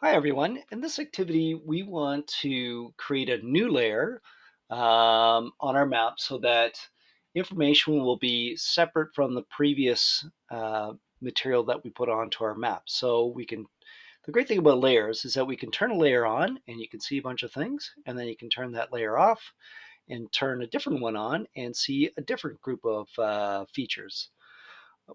Hi everyone. In this activity, we want to create a new layer on our map so that information will be separate from the previous material that we put onto our map. The great thing about layers is that we can turn a layer on and you can see a bunch of things, and then you can turn that layer off and turn a different one on and see a different group of features.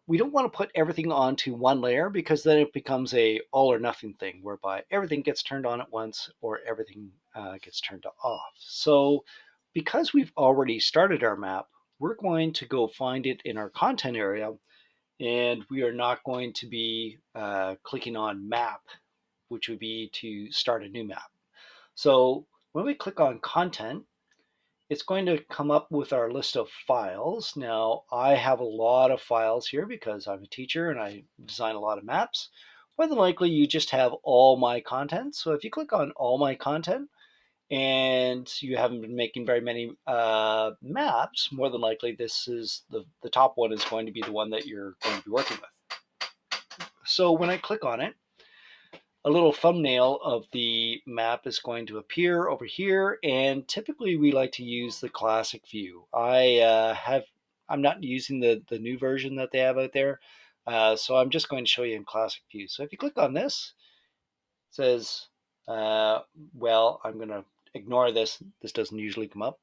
We don't want to put everything onto one layer because then it becomes a all or nothing thing whereby everything gets turned on at once or everything gets turned off. So because we've already started our map, we're going to go find it in our content area, and we are not going to be clicking on map, which would be to start a new map. So when we click on content, it's going to come up with our list of files. Now, I have a lot of files here because I'm a teacher and I design a lot of maps. More than likely, you just have all my content. So if you click on all my content and you haven't been making very many maps, more than likely this is the top one is going to be the one that you're going to be working with. So when I click on it, a little thumbnail of the map is going to appear over here, and typically we like to use the classic view. I'm not using the new version that they have out there, so I'm just going to show you in classic view. So if you click on this, it says, uh, well, I'm going to ignore this. This doesn't usually come up.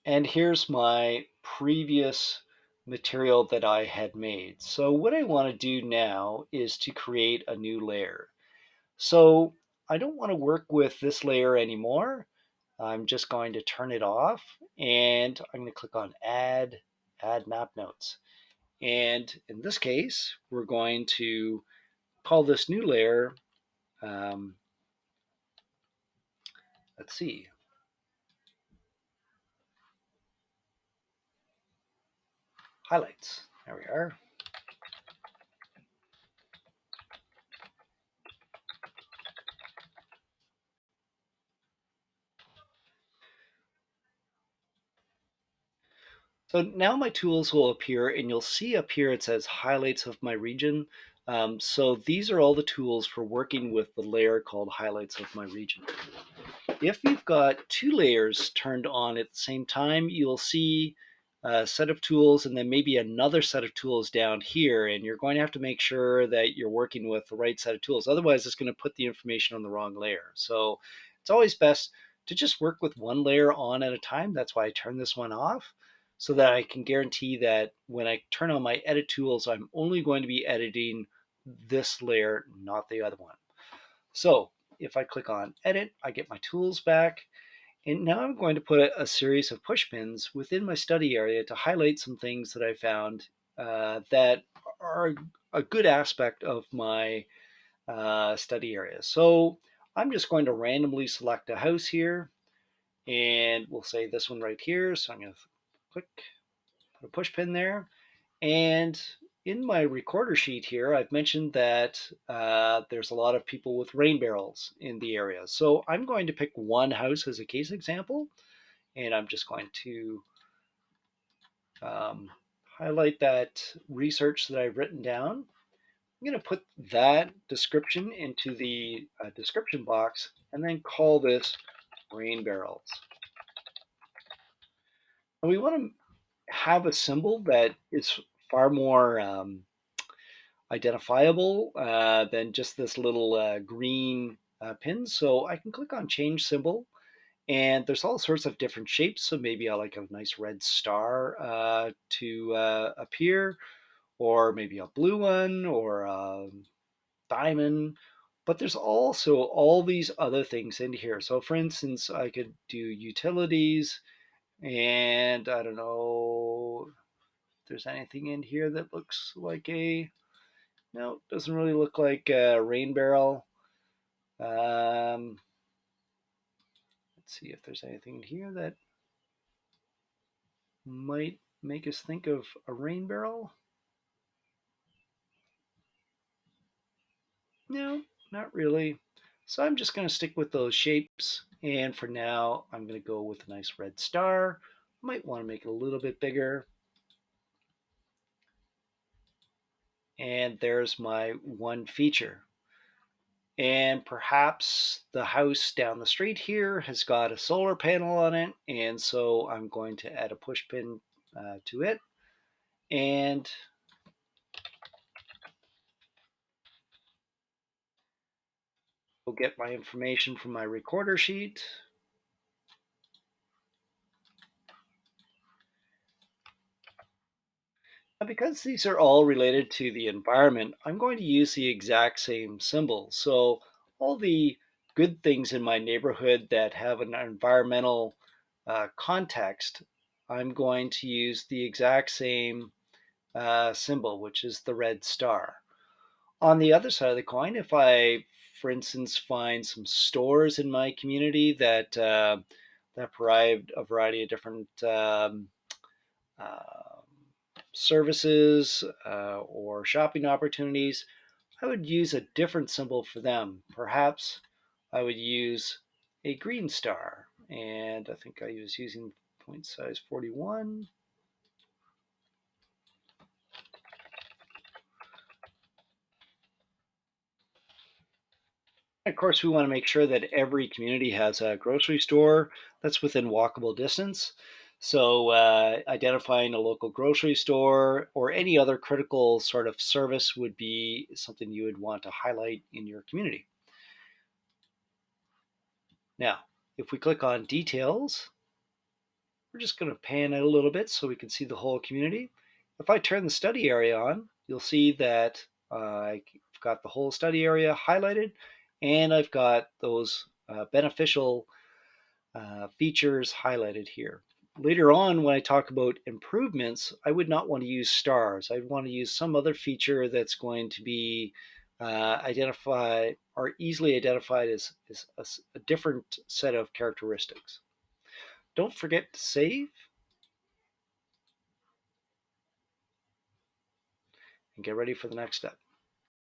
And here's my previous material that I had made. So what I want to do now is to create a new layer. So I don't want to work with this layer anymore. I'm just going to turn it off, and I'm going to click on add map notes. And in this case, we're going to call this new layer, um, let's see, highlights. There we are. So now my tools will appear, and you'll see up here it says highlights of my region. So these are all the tools for working with the layer called highlights of my region. If you've got two layers turned on at the same time, you'll see a set of tools and then maybe another set of tools down here, and you're going to have to make sure that you're working with the right set of tools. Otherwise, it's going to put the information on the wrong layer. So it's always best to just work with one layer on at a time. That's why I turn this one off, so that I can guarantee that when I turn on my edit tools, I'm only going to be editing this layer, not the other one. So if I click on edit, I get my tools back. And now I'm going to put a series of push pins within my study area to highlight some things that I found that are a good aspect of my study area. So I'm just going to randomly select a house here, and we'll say this one right here. So I'm going to click, put a push pin there. And in my recorder sheet here, I've mentioned that there's a lot of people with rain barrels in the area. So I'm going to pick one house as a case example, and I'm just going to um, highlight that research that I've written down. I'm going to put that description into the description box and then call this rain barrels. And we want to have a symbol that is far more identifiable than just this little green pin. So I can click on change symbol, and there's all sorts of different shapes. So maybe I like a nice red star to appear, or maybe a blue one, or a diamond. But there's also all these other things in here. So for instance, I could do utilities, and I don't know if there's anything in here that looks like a, no, it doesn't really look like a rain barrel. Um, let's see if there's anything in here that might make us think of a rain barrel. No, not really. So I'm just going to stick with those shapes. And for now, I'm going to go with a nice red star. Might want to make it a little bit bigger. And there's my one feature. And perhaps the house down the street here has got a solar panel on it, and so I'm going to add a push pin to it. And we'll get my information from my recorder sheet. And because these are all related to the environment, I'm going to use the exact same symbol. So all the good things in my neighborhood that have an environmental context, I'm going to use the exact same symbol, which is the red star. On the other side of the coin, if I, for instance, find some stores in my community that provide a variety of different uh, services or shopping opportunities, I would use a different symbol for them. Perhaps I would use a green star, and I think I was using point size 41. Of course, we want to make sure that every community has a grocery store that's within walkable distance. So, identifying a local grocery store or any other critical sort of service would be something you would want to highlight in your community. Now, if we click on details, we're just going to pan out a little bit so we can see the whole community. If I turn the study area on, you'll see that I've got the whole study area highlighted, and I've got those beneficial features highlighted here. Later on, when I talk about improvements, I would not want to use stars. I'd want to use some other feature that's going to be identified or easily identified as a different set of characteristics. Don't forget to save and get ready for the next step.